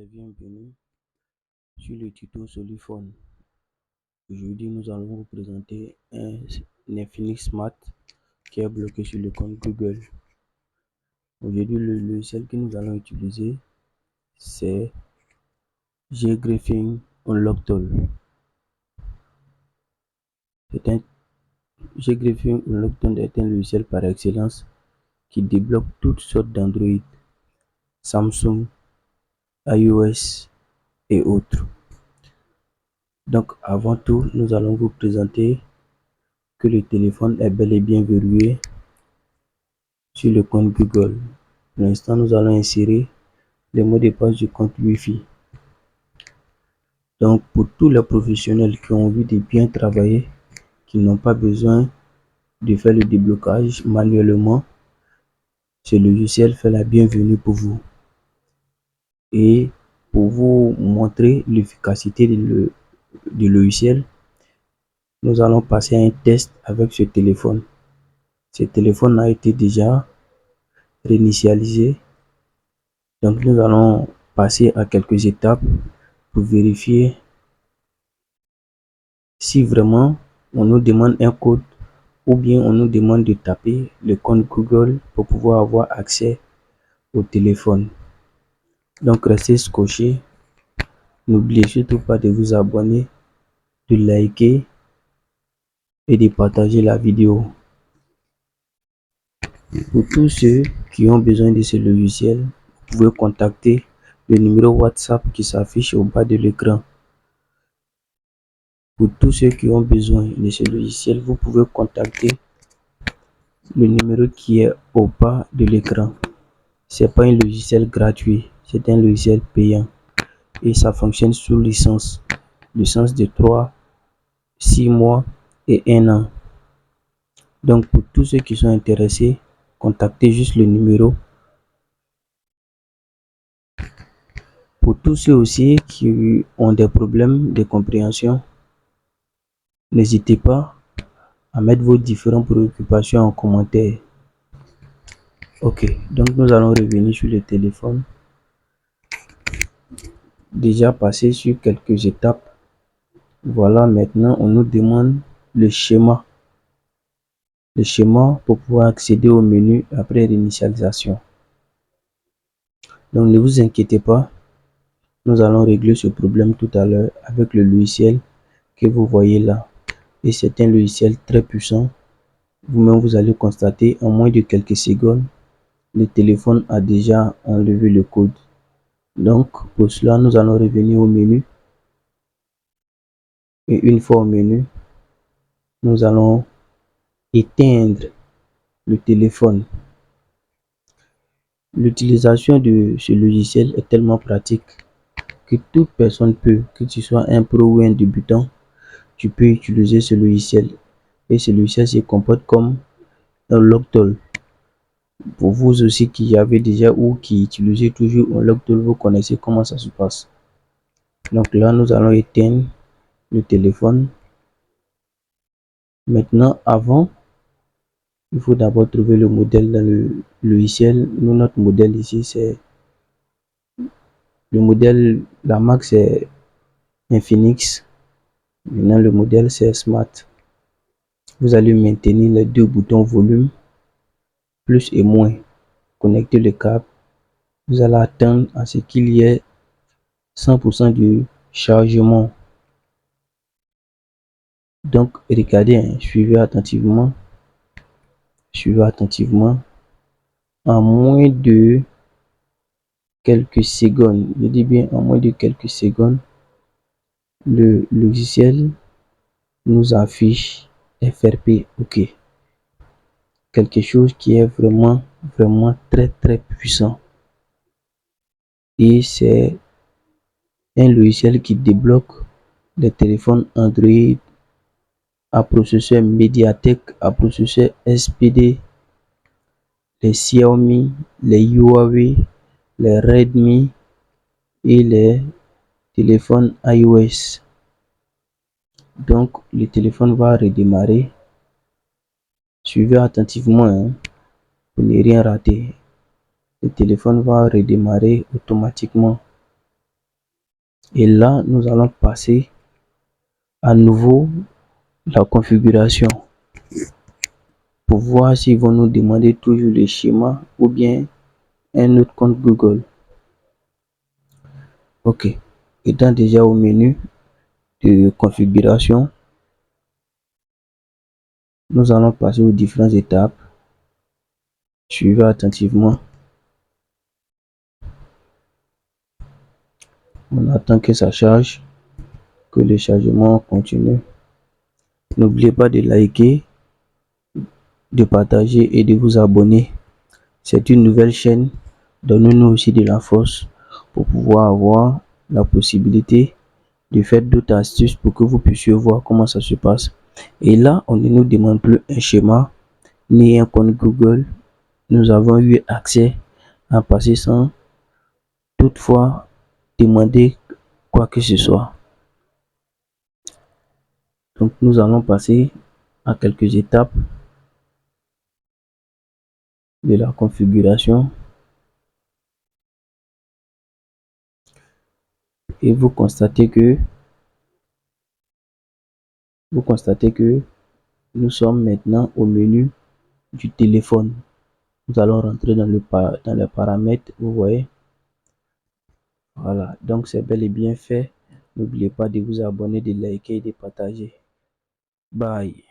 les bienvenus sur le tuto Soluphone. Aujourd'hui, nous allons vous présenter un Infinix Smart qui est bloqué sur le compte Google. Aujourd'hui, le logiciel que nous allons utiliser, c'est Ggraphing Unlock Tool. Ggraphing Unlock Tool est un logiciel par excellence qui débloque toutes sortes d'Android, Samsung, iOS et autres. Donc, avant tout, nous allons vous présenter que le téléphone est bel et bien verrouillé sur le compte Google. Pour l'instant, nous allons insérer les mots de passe du compte Wi-Fi. Donc, pour tous les professionnels qui ont envie de bien travailler, qui n'ont pas besoin de faire le déblocage manuellement, ce logiciel fait la bienvenue pour vous. Et pour vous montrer l'efficacité du logiciel, nous allons passer à un test avec ce téléphone. Ce téléphone a été déjà réinitialisé. Donc nous allons passer à quelques étapes pour vérifier si vraiment on nous demande un code ou bien on nous demande de taper le compte Google pour pouvoir avoir accès au téléphone. Donc restez scotchés. N'oubliez surtout pas de vous abonner, de liker et de partager la vidéo. Pour tous ceux qui ont besoin de ce logiciel, vous pouvez contacter le numéro WhatsApp qui s'affiche au bas de l'écran. Pour tous ceux qui ont besoin de ce logiciel, vous pouvez contacter le numéro qui est au bas de l'écran. C'est pas un logiciel gratuit, c'est un logiciel payant et ça fonctionne sous licence de 3, 6 mois et 1 an. Donc pour tous ceux qui sont intéressés, contactez juste le numéro. Pour tous ceux aussi qui ont des problèmes de compréhension, n'hésitez pas à mettre vos différentes préoccupations en commentaire. Ok, donc nous allons revenir sur le téléphone. Déjà passé sur quelques étapes. Voilà, maintenant on nous demande le schéma. Le schéma pour pouvoir accéder au menu après réinitialisation. Donc ne vous inquiétez pas, nous allons régler ce problème tout à l'heure avec le logiciel que vous voyez là. Et c'est un logiciel très puissant. Vous-même vous allez constater en moins de quelques secondes, le téléphone a déjà enlevé le code. Donc pour cela, nous allons revenir au menu. Et une fois au menu, nous allons éteindre le téléphone. L'utilisation de ce logiciel est tellement pratique que toute personne peut, que tu sois un pro ou un débutant, tu peux utiliser ce logiciel. Et ce logiciel se comporte comme un lock tool. Pour vous aussi qui avez déjà ou qui utilisez toujours un lock tool, vous connaissez comment ça se passe. Donc là, nous allons éteindre le téléphone. Maintenant, avant, il faut d'abord trouver le modèle dans le logiciel. Nous, notre modèle ici, c'est le modèle, la marque c'est Infinix. Maintenant, le modèle c'est Smart. Vous allez maintenir les deux boutons volume, plus et moins. Connecter le câble. Vous allez attendre à ce qu'il y ait 100% de chargement. Donc, regardez, hein, suivez attentivement. Suivez attentivement. En moins de quelques secondes, je dis bien en moins de quelques secondes, le logiciel nous affiche FRP OK. Quelque chose qui est vraiment très puissant. Et c'est un logiciel qui débloque les téléphones Android à processeur Mediatek, à processeur SPD, les Xiaomi, les Huawei, les Redmi et les téléphones iOS. Donc le téléphone va redémarrer. Suivez attentivement, hein, pour ne rien rater. Le téléphone va redémarrer automatiquement. Et là, nous allons passer à nouveau la configuration pour voir s'ils vont nous demander toujours le schéma ou bien un autre compte Google. Ok. Étant déjà au menu de configuration, nous allons passer aux différentes étapes. Suivez attentivement. On attend que ça charge, que le chargement continue. N'oubliez pas de liker, de partager et de vous abonner. C'est une nouvelle chaîne. Donnez-nous aussi de la force pour pouvoir avoir la possibilité de faire d'autres astuces pour que vous puissiez voir comment ça se passe. Et là, on ne nous demande plus un schéma ni un compte Google. Nous avons eu accès à passer sans toutefois demander quoi que ce soit. Donc nous allons passer à quelques étapes de la configuration et vous constatez que nous sommes maintenant au menu du téléphone. Nous allons rentrer dans les paramètres, vous voyez. Voilà, donc c'est bel et bien fait. N'oubliez pas de vous abonner, de liker et de partager. Bye.